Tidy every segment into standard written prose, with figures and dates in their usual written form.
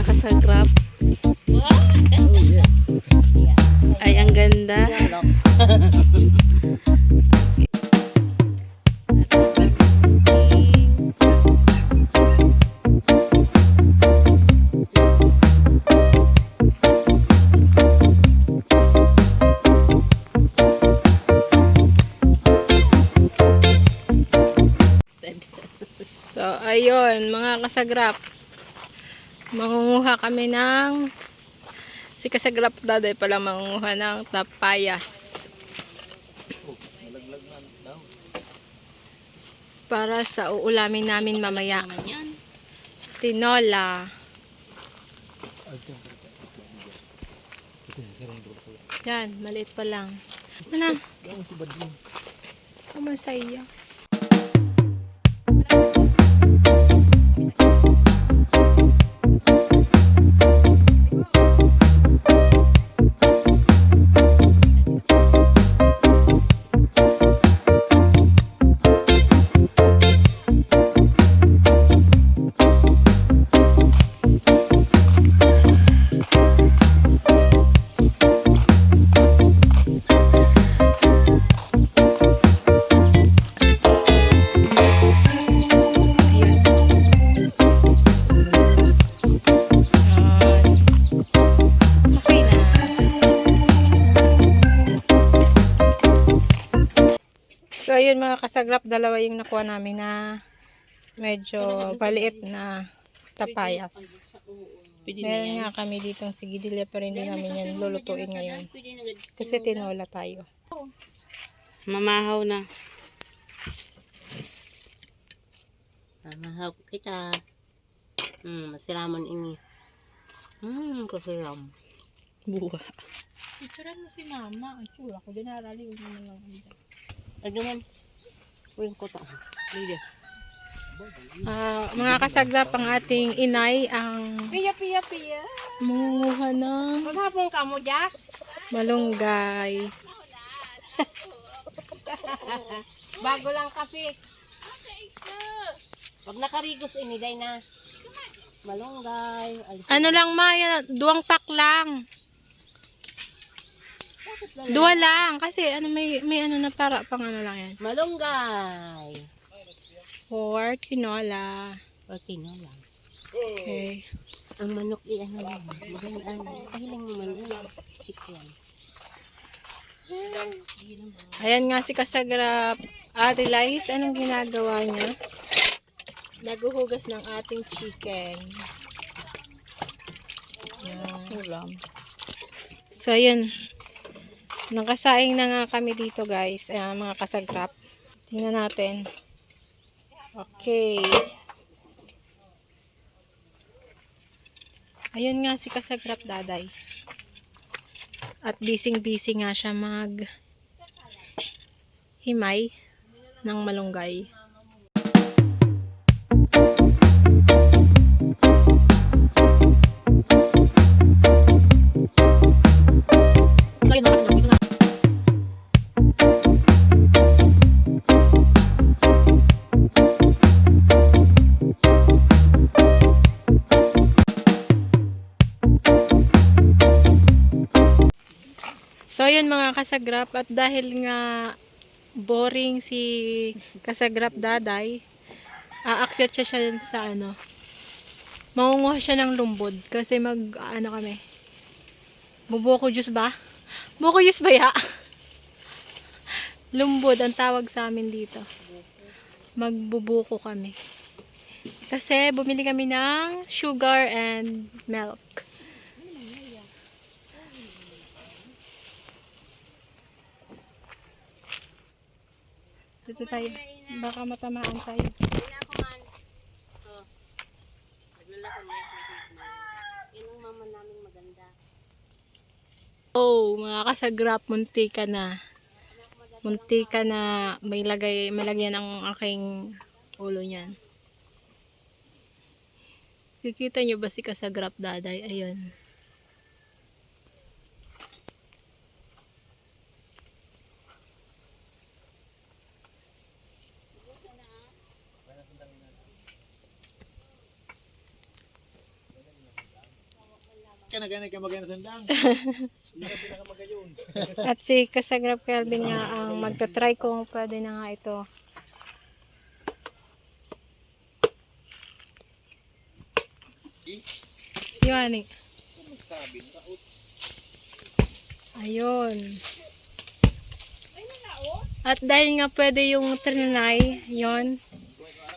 Kasagrap. Ay, ang ganda. So, ayun, mga kasagrap. Mangunguha kami ng si Kasagrap Daday pala mangunguha ng tapayas para sa uulamin namin mamaya. Tinola. Yan, maliit pa lang. Ano? Masaya. So, ayun mga kasagrap, dalawa yung nakuha namin na medyo maliit na tapayas. Meron nga kami ditong sigidilya pero hindi namin yan lulutuin ngayon. Kasi tinola tayo. Mamahaw na. Mamahaw kita. Masiramon ini. Kasiram. Buha. Ituran mo si mama. Ay, chula ko. Dinarali ko naman lang. Ano man? Uy, kota. Lidia. Mga kasagrap, ang ating inay ang Piya. mangunguha ng Maghapon ka mo, Jack. malunggay. Bago lang kasi. Pag nakarigos ini, day na. Malunggay. Ano lang Maya, 2 pack lang. 2 lang kasi ano may ano na para pang ano lang yan. Malunggay. 4 tinola. Okay na lang. Okay. Ang manok ano lang. Magandang kahilang naman. Tikyan. Ayan nga si Kasagrap. Ate Lice, anong ginagawa niya? Naguhugas ng ating chicken. Yan. So, ayun. Nakasaing na nga kami dito, guys. Ayan, mga kasagrap. Tingnan natin. Okay. Ayun nga si Kasagrap Daday. At busy nga siya himay ng malunggay. So, yun mga kasagrap, at dahil nga boring si Kasagrap Daday, aakyat siya sa ano. Mangunguha siya ng lumbod kasi ano kami. Bubuko juice ba? Buko juice ba ya? Lumbod ang tawag sa amin dito. Magbubuko kami. Kasi bumili kami ng sugar and milk. Dito tayo. Baka matamaan tayo. Ina ko man. Oh. Naglalako niya. Yan ang mama namin maganda. Oh, mga kasagrap, muntika na. Muntika na malagyan ng aking ulo niyan. Kikita niyo ba si kasagrap daday? Ayun. Kaya ka magana sandang. Hindi ka pinakamagayon. At si kasagrap Kelvin nga ang magta-try kung pwede na nga ito. Yun eh. Ayun. At dahil nga pwede yung trinay, yon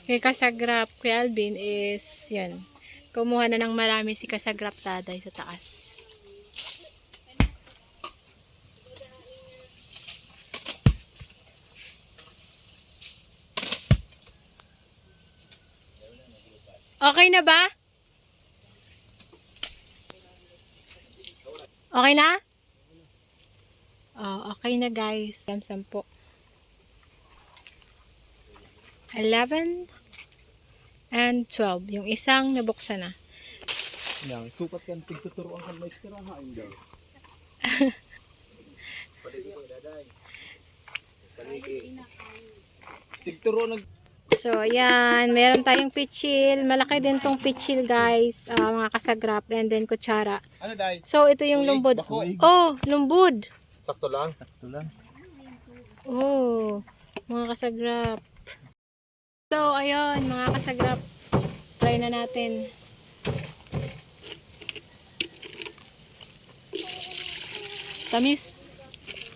kay kasagrap Kelvin is yan. Kumuha na ng marami si kasagrap daday sa taas. Okay na ba? Okay na? Oh, okay na guys. 10. 11 and 12. Yung isang nabuksan na. Yang sukat kan tigtuturuan kan may istirahain daw. Tigturuan nag So, ayan. Meron tayong pitchil. Malaki din tong pitchil, guys. Mga kasagrap. And then, kutsara. ano dai? So, ito yung lumbod. Oh, lumbod. Sakto lang. Sakto lang. Oh, mga kasagrap. So, ayun, mga kasagrap. Try na natin. Tamis.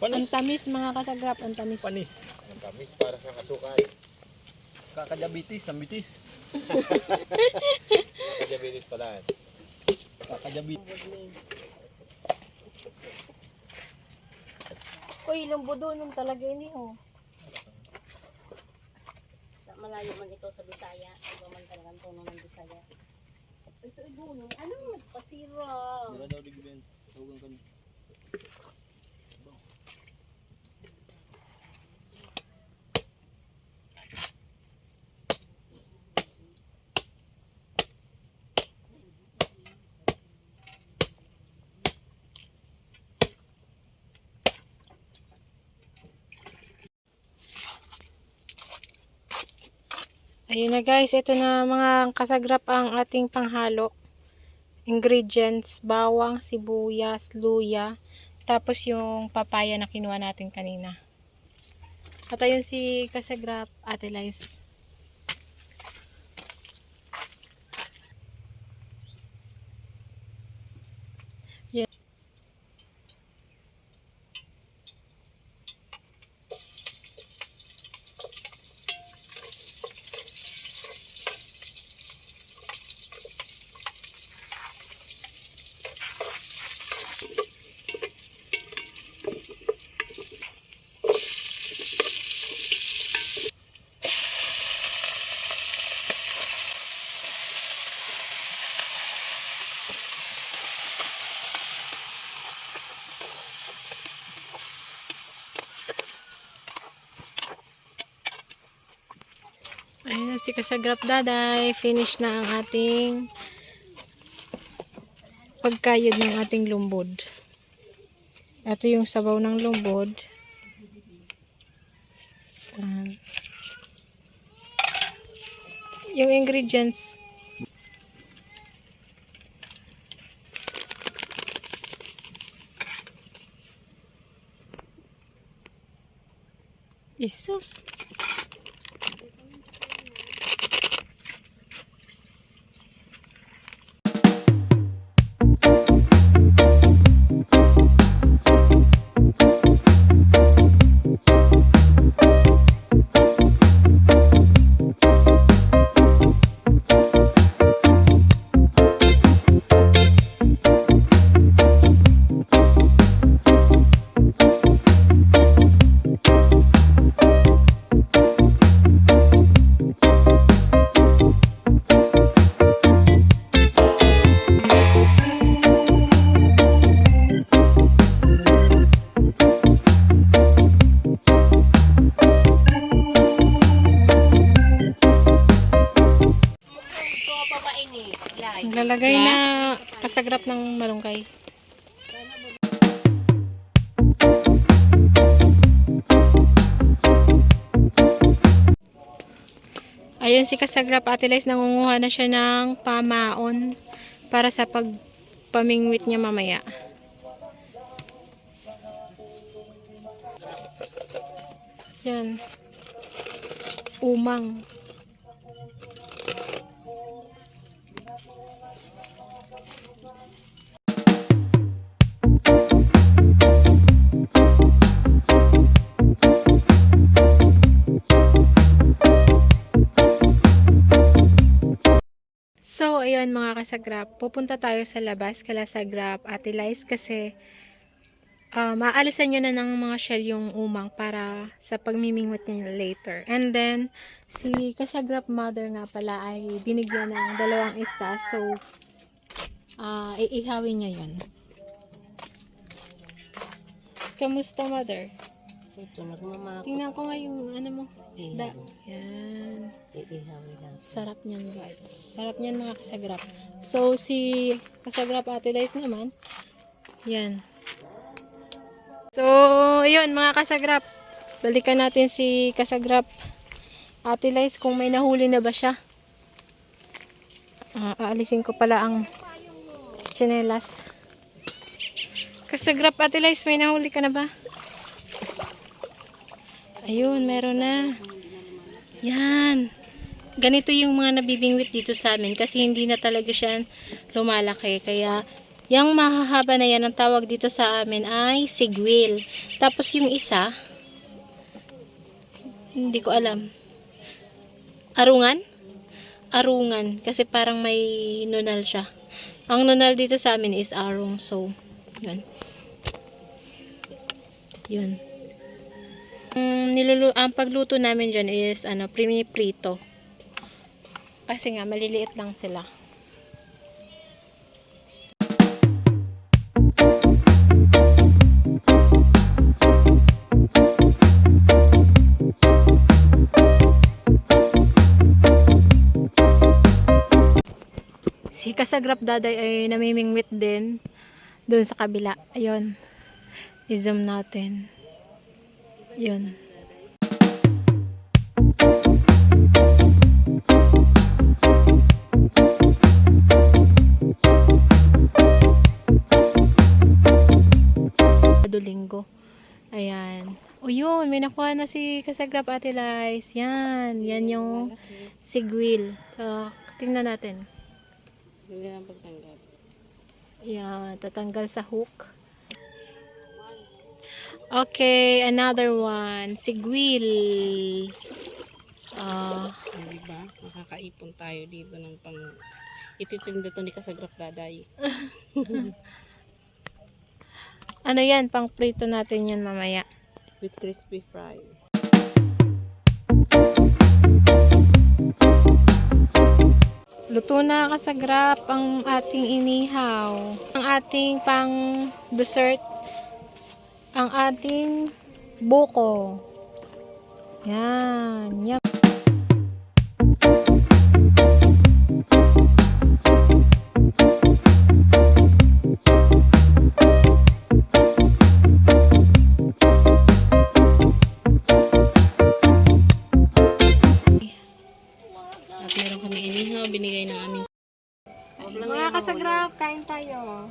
Ang tamis, mga kasagrap. Ang tamis. Panis. Ang tamis para sa kasukal. Kakadiabetes, sambitis. Kakadiabetes pala. Kakadiabetes. Uy, lumbudo nung talaga ini, oh. Malayo man ito sa Bisaya. Iba man talagang tono ng Bisaya. Ito ibuno. Ano nagpasira? Dala daw digben. Tugang kan. Ayun na guys, ito na mga kasagrap ang ating panghalo. Ingredients, bawang, sibuyas, luya, tapos yung papaya na kinuha natin kanina. At ayun si kasagrap, Ate Liz. Yeah. Ayun si kasagrap daday. Finish na ang ating pagkayod ng ating lumbod. Ito yung sabaw ng lumbod. Yung ingredients. Isus. Naglalagay na kasagrap ng malunggay. Ayun si kasagrap Ate Lice, nangunguha na siya ng pamaon para sa pagpamingwit niya mamaya. Yan. Umang. So, ayun mga kasagrap, pupunta tayo sa labas kala Sagrap Ate Lice kasi maaalisan nyo na ng mga shell yung umang para sa pagmimingwit niya later. And then, si kasagrap mother nga pala ay binigyan ng 2 isda. So, iihawin niya yun. Kamusta, mother? Ito, nagmamako. Tingnan ko nga yung ano mo, isda. Yan. Iihawi lang. Sarap niyan, guys. Sarap niyan mga kasagrap. So, si kasagrap Ate Lice naman, yan. So, yun mga kasagrap. Balikan natin si kasagrap Ate Lice kung may nahuli na ba siya. Aalisin ko pala ang tsinelas. Kasagrap Ate Lice, may nahuli ka na ba? Ayun, meron na. Yan. Ganito yung mga nabibingwit dito sa amin kasi hindi na talaga siya lumalaki. Kaya, yung mahahaba na yan, ang tawag dito sa amin ay sigwil. Tapos yung isa, hindi ko alam. Arungan? Arungan. Kasi parang may nunal siya. Ang nunal dito sa amin is arong. So, yun. Yun. Ang pagluto namin dyan is prito. Kasi nga, maliliit lang sila. Si kasagrap daday ay namimingwit din doon sa kabila. Ayun. I-zoom natin. Yun. Linggo. Ayan. O yun, may nakuha na si kasagrap Ate Lice. Yan. Yan yung sigwil. Tingnan natin. Hindi na pagtanggap. Yan. Tatanggal sa hook. Okay, another one. Sigwil. Diba? Makakaipon tayo dito ng pang ititinda to ni kasagrap daday. Ano yan? Pang prito natin yan mamaya. With crispy fry. Luto na kasagrap ang ating inihaw. Ang ating pang dessert. Ang ating buko. Yan. Yum. At meron kami inihaw, binigay ng aming Mga kasagrap, kain tayo.